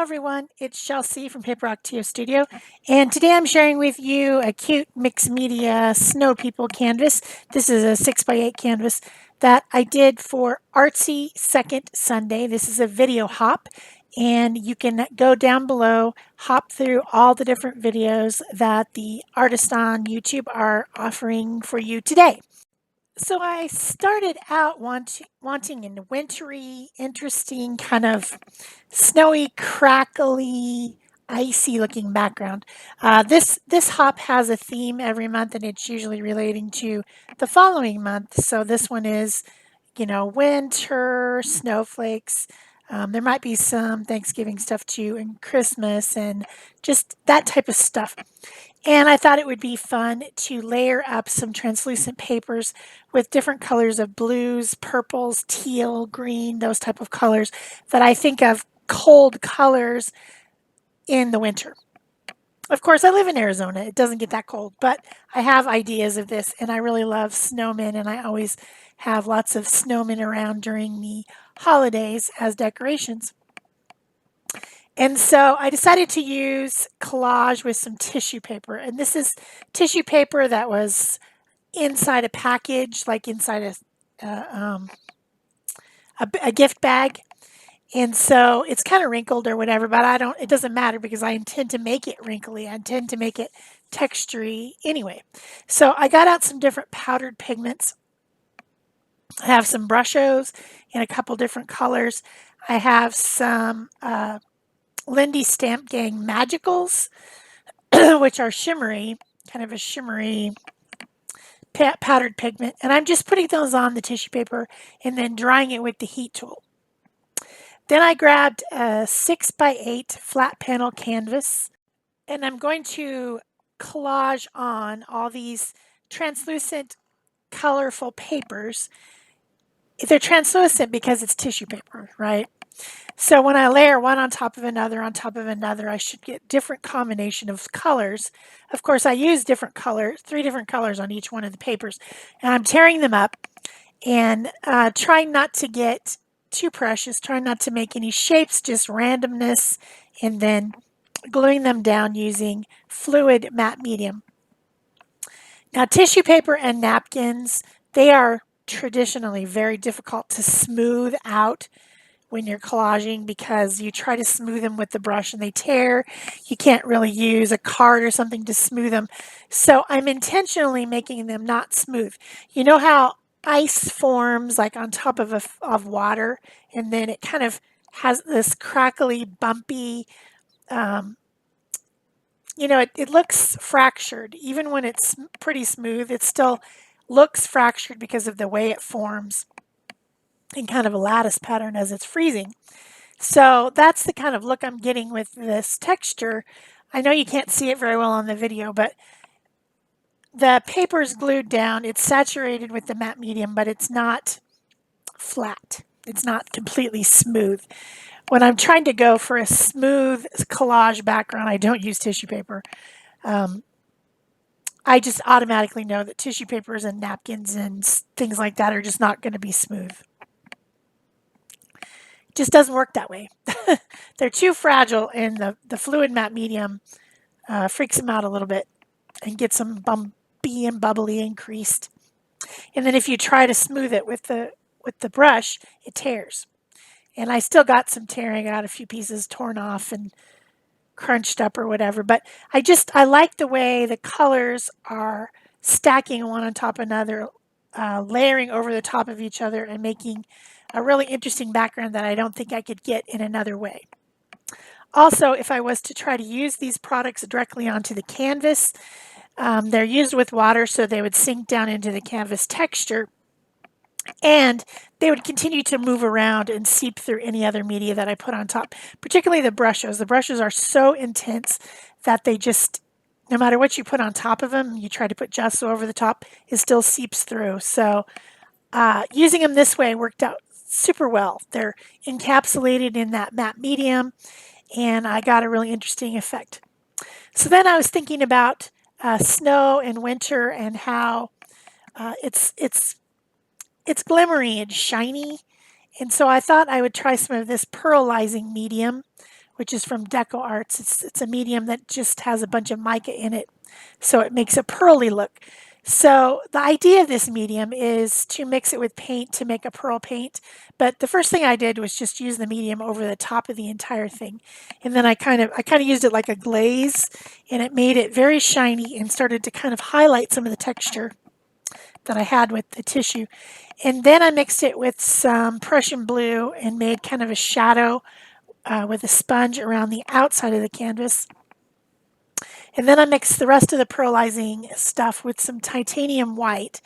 everyone, it's Shel C from PaperOcotilloStudio, and today I'm sharing with you a cute mixed media snow people canvas. This is a 6x8 canvas that I did for Artsy Second Sunday. This is a video hop, and you can go down below, hop through all the different videos that the artists on YouTube are offering for you today. So I started out wanting a wintry, interesting, kind of snowy, crackly, icy looking background. This hop has a theme every month, and it's usually relating to the following month. So this one is, winter, snowflakes. There might be some Thanksgiving stuff too, and Christmas, and just that type of stuff. And I thought it would be fun to layer up some translucent papers with different colors of blues, purples, teal, green, those type of colors that I think of cold colors in the winter. Of course, I live in Arizona. It doesn't get that cold, but I have ideas of this, and I really love snowmen, and I always have lots of snowmen around during the holidays as decorations. And so I decided to use collage with some tissue paper. And this is tissue paper that was inside a package, like inside a gift bag. And so it's kind of wrinkled or whatever, but it doesn't matter because I intend to make it wrinkly. I intend to make it textury anyway. So I got out some different powdered pigments. I have some Brush-Os in a couple different colors. I have some Lindy Stamp Gang Magicals, which are shimmery, kind of a shimmery powdered pigment. And I'm just putting those on the tissue paper and then drying it with the heat tool. Then I grabbed a 6x8 flat panel canvas, and I'm going to collage on all these translucent, colorful papers. They're translucent because it's tissue paper, right? So when I layer one on top of another, I should get different combination of colors. Of course, I use different colors, 3 different colors on each one of the papers. And I'm tearing them up and trying not to get too precious, trying not to make any shapes, just randomness, and then gluing them down using fluid matte medium. Now, tissue paper and napkins, they are traditionally very difficult to smooth out when you're collaging because you try to smooth them with the brush and they tear. You can't really use a card or something to smooth them. So I'm intentionally making them not smooth. You know how ice forms like on top of water, and then it kind of has this crackly, bumpy, it looks fractured. Even when it's pretty smooth, it still looks fractured because of the way it forms in kind of a lattice pattern as it's freezing. So that's the kind of look I'm getting with this texture. I know you can't see it very well on the video, but the paper is glued down. It's saturated with the matte medium, but it's not flat. It's not completely smooth. When I'm trying to go for a smooth collage background, I don't use tissue paper. I just automatically know that tissue papers and napkins and things like that are just not going to be smooth. It just doesn't work that way. They're too fragile, and the fluid matte medium freaks them out a little bit and gets them bumpy and bubbly and creased. And then if you try to smooth it with the brush, it tears. And I still got some tearing. I got a few pieces torn off and crunched up or whatever. But I like the way the colors are stacking one on top of another, layering over the top of each other and making a really interesting background that I don't think I could get in another way. Also, if I was to try to use these products directly onto the canvas, they're used with water, so they would sink down into the canvas texture, and they would continue to move around and seep through any other media that I put on top, particularly the Brush-Os. The Brush-Os are so intense that they just, no matter what you put on top of them, you try to put gesso over the top, it still seeps through. So using them this way worked out super well. They're encapsulated in that matte medium, and I got a really interesting effect. So then I was thinking about snow and winter and how it's glimmery and shiny. And so I thought I would try some of this pearlizing medium, which is from Deco Arts. It's a medium that just has a bunch of mica in it, so it makes a pearly look. So the idea of this medium is to mix it with paint to make a pearl paint. But the first thing I did was just use the medium over the top of the entire thing. And then I kind of used it like a glaze, and it made it very shiny and started to kind of highlight some of the texture that I had with the tissue. And then I mixed it with some Prussian blue and made kind of a shadow with a sponge around the outside of the canvas. And then I mixed the rest of the pearlizing stuff with some titanium white,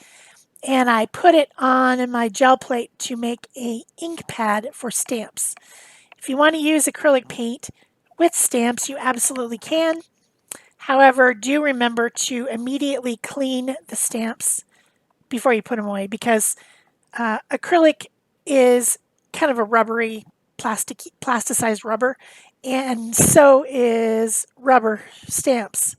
and I put it on my gel plate to make a ink pad for stamps. If you want to use acrylic paint with stamps, you absolutely can. However, do remember to immediately clean the stamps before you put them away, because acrylic is kind of a rubbery, plasticized rubber, and so is rubber stamps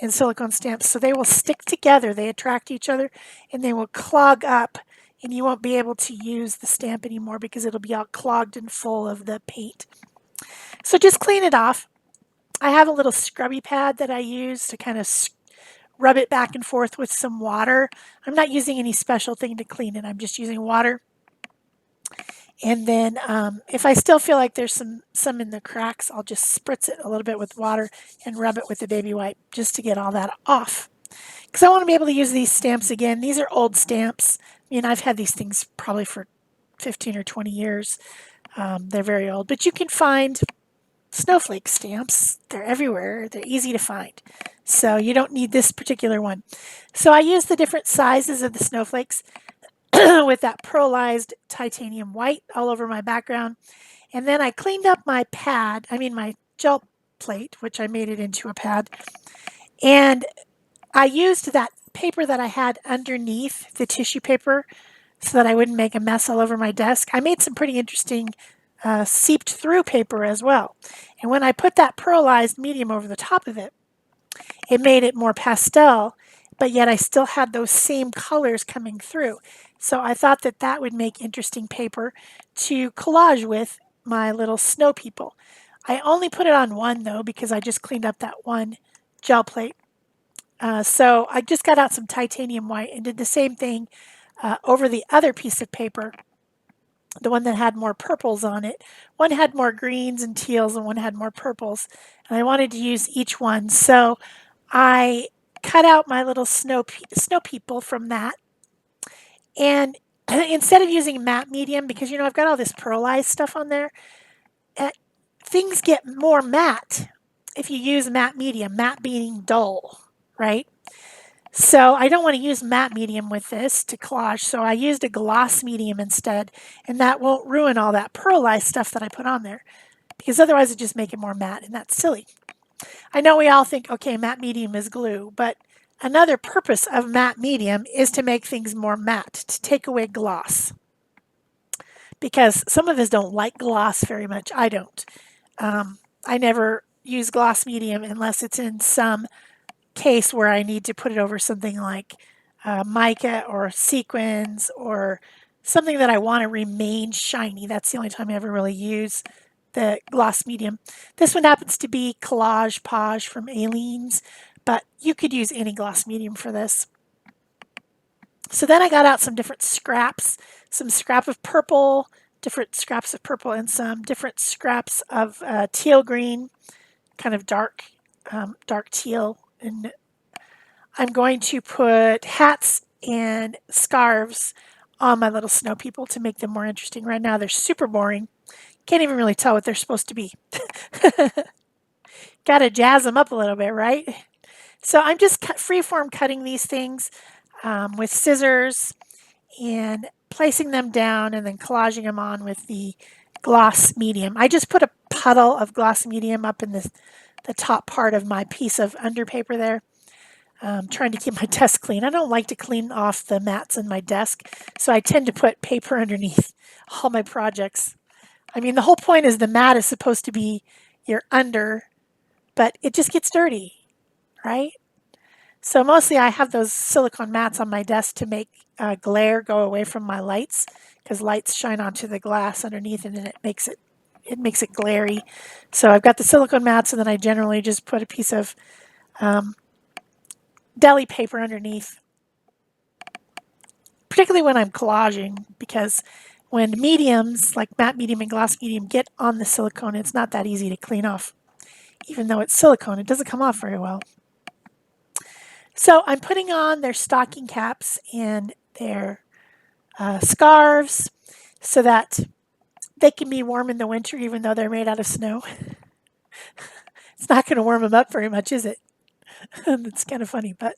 and silicone stamps. So they will stick together, they attract each other, and they will clog up, and you won't be able to use the stamp anymore because it'll be all clogged and full of the paint. So just clean it off. I have a little scrubby pad that I use to kind of rub it back and forth with some water. I'm not using any special thing to clean it. I'm just using water. And then if I still feel like there's some in the cracks, I'll just spritz it a little bit with water and rub it with a baby wipe just to get all that off. Because I want to be able to use these stamps again. These are old stamps. I mean, I've had these things probably for 15 or 20 years. They're very old. But you can find snowflake stamps. They're everywhere. They're easy to find. So you don't need this particular one. So I use the different sizes of the snowflakes with that pearlized titanium white all over my background. And then I cleaned up my pad, my gel plate, which I made it into a pad. And I used that paper that I had underneath the tissue paper so that I wouldn't make a mess all over my desk. I made some pretty interesting seeped through paper as well. And when I put that pearlized medium over the top of it, it made it more pastel, but yet I still had those same colors coming through. So I thought that that would make interesting paper to collage with my little snow people. I only put it on one though because I just cleaned up that one gel plate. So I just got out some titanium white and did the same thing over the other piece of paper, the one that had more purples on it. One had more greens and teals and one had more purples. And I wanted to use each one. So I cut out my little snow people from that. And instead of using matte medium, because I've got all this pearlized stuff on there, things get more matte if you use matte medium, matte being dull, right? So I don't want to use matte medium with this to collage, so I used a gloss medium instead, and that won't ruin all that pearlized stuff that I put on there, because otherwise it just make it more matte, and that's silly. I know we all think, okay, matte medium is glue, but another purpose of matte medium is to make things more matte, to take away gloss. Because some of us don't like gloss very much. I don't. I never use gloss medium unless it's in some case where I need to put it over something like mica or sequins or something that I want to remain shiny. That's the only time I ever really use the gloss medium. This one happens to be Collage Page from Aleene's, but you could use any gloss medium for this. So then I got out some different scraps, some scrap of purple, different scraps of purple, and some different scraps of teal green, kind of dark teal. And I'm going to put hats and scarves on my little snow people to make them more interesting. Right now they're super boring. Can't even really tell what they're supposed to be. Got to jazz them up a little bit, right? So I'm just freeform cutting these things with scissors and placing them down and then collaging them on with the gloss medium. I just put a puddle of gloss medium up in the top part of my piece of underpaper there. Trying to keep my desk clean. I don't like to clean off the mats in my desk, so I tend to put paper underneath all my projects. I mean, the whole point is the mat is supposed to be your under, but it just gets dirty, right? So mostly I have those silicone mats on my desk to make glare go away from my lights, because lights shine onto the glass underneath and then it makes it it makes it glary. So I've got the silicone mats, and then I generally just put a piece of deli paper underneath, particularly when I'm collaging, because when mediums like matte medium and gloss medium get on the silicone, it's not that easy to clean off. Even though it's silicone, it doesn't come off very well. So I'm putting on their stocking caps and their scarves so that they can be warm in the winter even though they're made out of snow. It's not going to warm them up very much, is it? It's kind of funny, but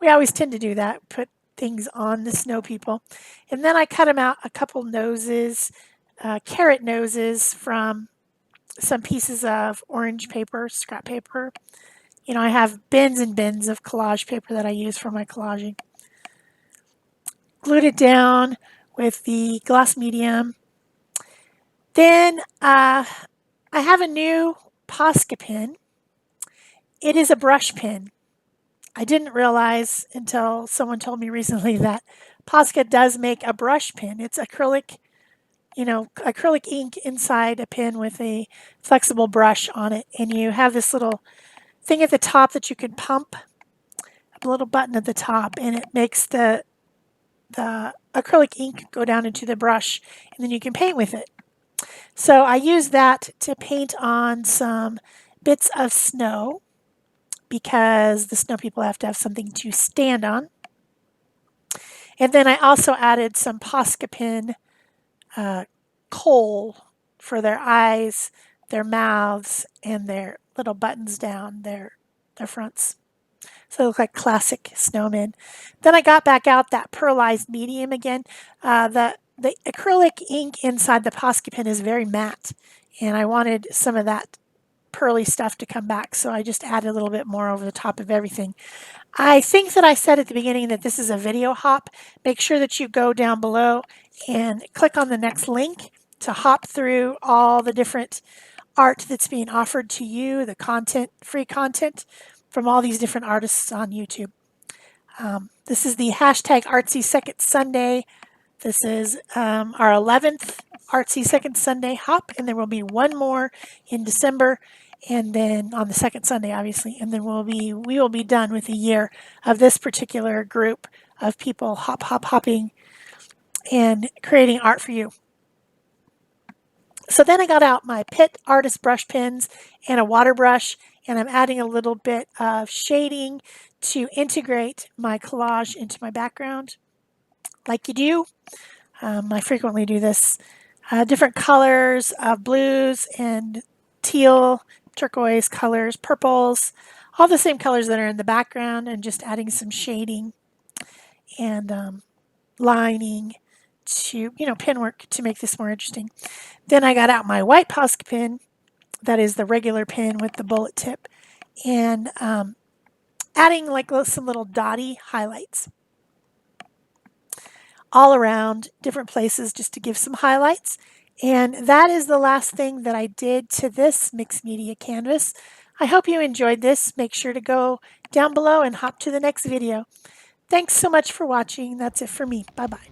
we always tend to do that, put things on the snow people. And then I cut them out a couple noses, carrot noses from some pieces of orange paper, scrap paper. You know, I have bins and bins of collage paper that I use for my collaging. Glued it down with the gloss medium. Then I have a new Posca pen. It is a brush pen. I didn't realize until someone told me recently that Posca does make a brush pen. It's acrylic, acrylic ink inside a pen with a flexible brush on it. And you have this little thing at the top that you can pump, a little button at the top, and it makes the acrylic ink go down into the brush, and then you can paint with it. So I use that to paint on some bits of snow because the snow people have to have something to stand on. And then I also added some Posca pen kohl for their eyes, their mouths, and their little buttons down their fronts. So they look like classic snowmen. Then I got back out that pearlized medium again. The acrylic ink inside the Posca pen is very matte, and I wanted some of that pearly stuff to come back, so I just added a little bit more over the top of everything. I think that I said at the beginning that this is a video hop. Make sure that you go down below and click on the next link to hop through all the different art that's being offered to you, the content, free content from all these different artists on YouTube. This is the hashtag Artsy Second Sunday. This is our 11th Artsy Second Sunday hop, and there will be one more in December, and then on the second Sunday, obviously, and then we will be done with a year of this particular group of people hopping and creating art for you. So then I got out my Pitt Artist brush pens and a water brush, and I'm adding a little bit of shading to integrate my collage into my background, like you do. I frequently do this. Different colors of blues and teal, turquoise colors, purples, all the same colors that are in the background, and just adding some shading and lining to, pen work to make this more interesting. Then I got out my white Posca pen, that is the regular pen with the bullet tip, and adding like some little dotty highlights all around different places just to give some highlights. And that is the last thing that I did to this mixed media canvas. I hope you enjoyed this. Make sure to go down below and hop to the next video. Thanks so much for watching. That's it for me. Bye-bye.